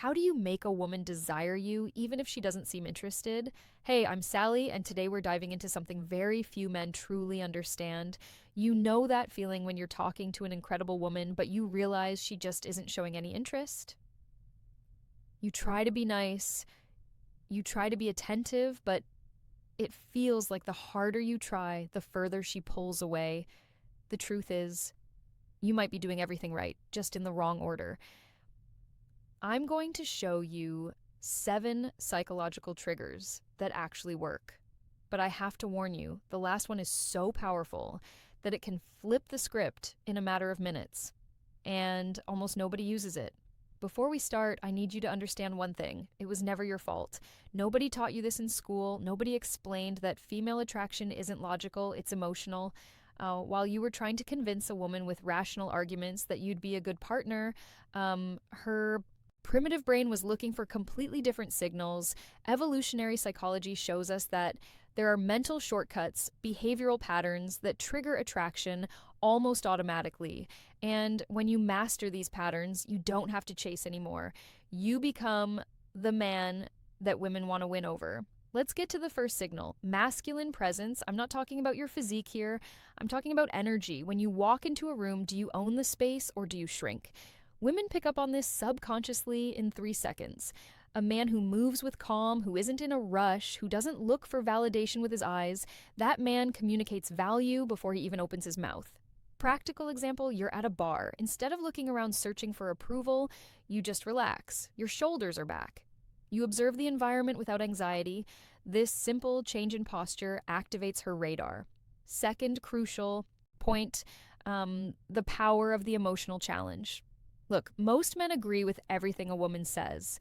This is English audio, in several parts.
How do you make a woman desire you even if she doesn't seem interested? Hey, I'm Sally, and today we're diving into something very few men truly understand. You know that feeling when you're talking to an incredible woman, but you realize she just isn't showing any interest? You try to be nice, you try to be attentive, but it feels like the harder you try, the further she pulls away. The truth is, you might be doing everything right, just in the wrong order. I'm going to show you 7 psychological triggers that actually work. But I have to warn you, the last one is so powerful that it can flip the script in a matter of minutes, and almost nobody uses it. Before we start, I need you to understand one thing. It was never your fault. Nobody taught you this in school. Nobody explained that female attraction isn't logical, it's emotional. While you were trying to convince a woman with rational arguments that you'd be a good partner, her primitive brain was looking for completely different signals. Evolutionary psychology shows us that there are mental shortcuts, behavioral patterns that trigger attraction almost automatically. And when you master these patterns, you don't have to chase anymore. You become the man that women want to win over. Let's get to the first signal, masculine presence. I'm not talking about your physique here. I'm talking about energy. When you walk into a room, do you own the space or do you shrink? Women pick up on this subconsciously in 3 seconds. A man who moves with calm, who isn't in a rush, who doesn't look for validation with his eyes, that man communicates value before he even opens his mouth. Practical example, you're at a bar. Instead of looking around searching for approval, you just relax. Your shoulders are back. You observe the environment without anxiety. This simple change in posture activates her radar. Second crucial point, the power of the emotional challenge. Look, most men agree with everything a woman says.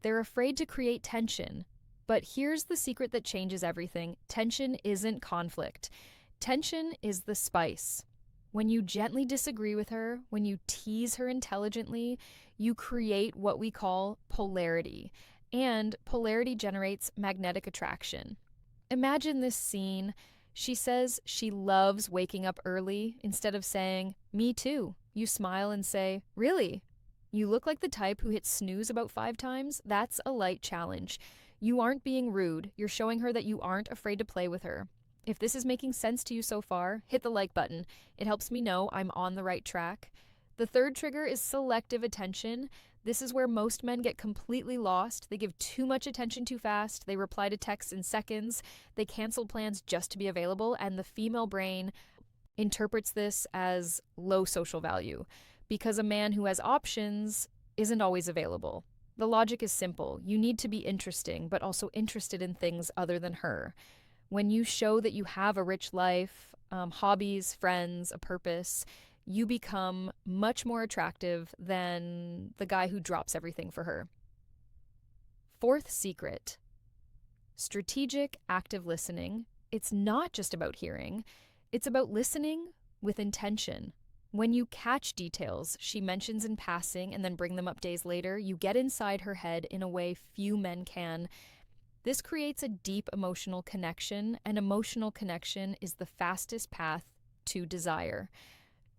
They're afraid to create tension. But here's the secret that changes everything. Tension isn't conflict. Tension is the spice. When you gently disagree with her, when you tease her intelligently, you create what we call polarity. And polarity generates magnetic attraction. Imagine this scene. She says she loves waking up early instead of saying, "Me too." You smile and say, "Really? You look like the type who hits snooze about 5 times?" That's a light challenge. You aren't being rude. You're showing her that you aren't afraid to play with her. If this is making sense to you so far, hit the like button. It helps me know I'm on the right track. The third trigger is selective attention. This is where most men get completely lost. They give too much attention too fast. They reply to texts in seconds. They cancel plans just to be available. And the female brain interprets this as low social value because a man who has options isn't always available. The logic is simple. You need to be interesting, but also interested in things other than her. When you show that you have a rich life, hobbies, friends, a purpose, you become much more attractive than the guy who drops everything for her. Fourth secret, strategic active listening. It's not just about hearing. It's about listening with intention. When you catch details she mentions in passing and then bring them up days later, you get inside her head in a way few men can. This creates a deep emotional connection, and emotional connection is the fastest path to desire.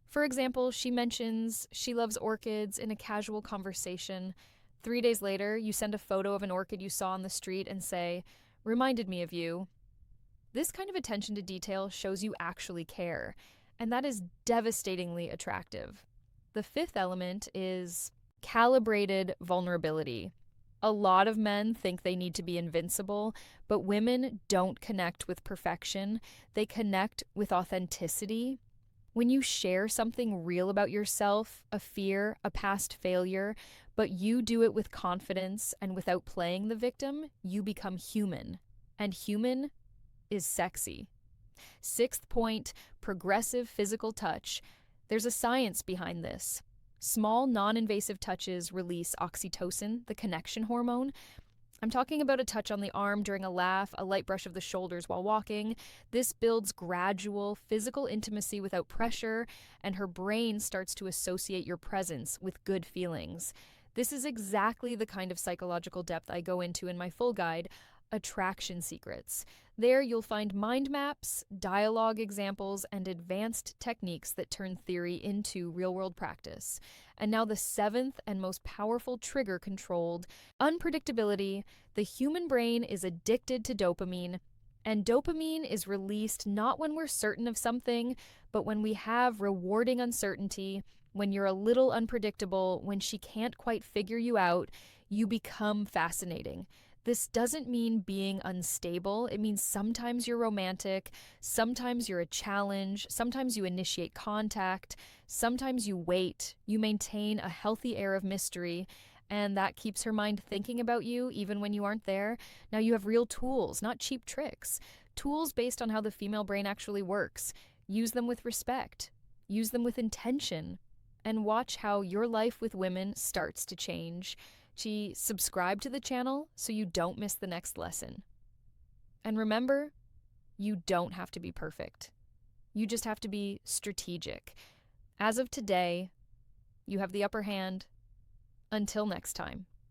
For example, she mentions she loves orchids in a casual conversation. 3 days later, you send a photo of an orchid you saw on the street and say, "Reminded me of you." This kind of attention to detail shows you actually care, and that is devastatingly attractive. The fifth element is calibrated vulnerability. A lot of men think they need to be invincible, but women don't connect with perfection. They connect with authenticity. When you share something real about yourself, a fear, a past failure, but you do it with confidence and without playing the victim, you become human. And human is sexy. Sixth point, progressive physical touch. There's a science behind this. Small, non-invasive touches release oxytocin, the connection hormone. I'm talking about a touch on the arm during a laugh, a light brush of the shoulders while walking. This builds gradual physical intimacy without pressure, and her brain starts to associate your presence with good feelings. This is exactly the kind of psychological depth I go into in my full guide. Attraction Secrets. There you'll find mind maps, dialogue examples, and advanced techniques that turn theory into real-world practice. And now the seventh and most powerful trigger controlled, unpredictability. The human brain is addicted to dopamine, and dopamine is released not when we're certain of something, but when we have rewarding uncertainty, when you're a little unpredictable, when she can't quite figure you out, you become fascinating. This doesn't mean being unstable. It means sometimes you're romantic, sometimes you're a challenge, sometimes you initiate contact, sometimes you wait, you maintain a healthy air of mystery, and that keeps her mind thinking about you even when you aren't there. Now you have real tools, not cheap tricks. Tools based on how the female brain actually works. Use them with respect. Use them with intention. And watch how your life with women starts to change. Subscribe to the channel so you don't miss the next lesson. And remember, you don't have to be perfect. You just have to be strategic. As of today, you have the upper hand. Until next time.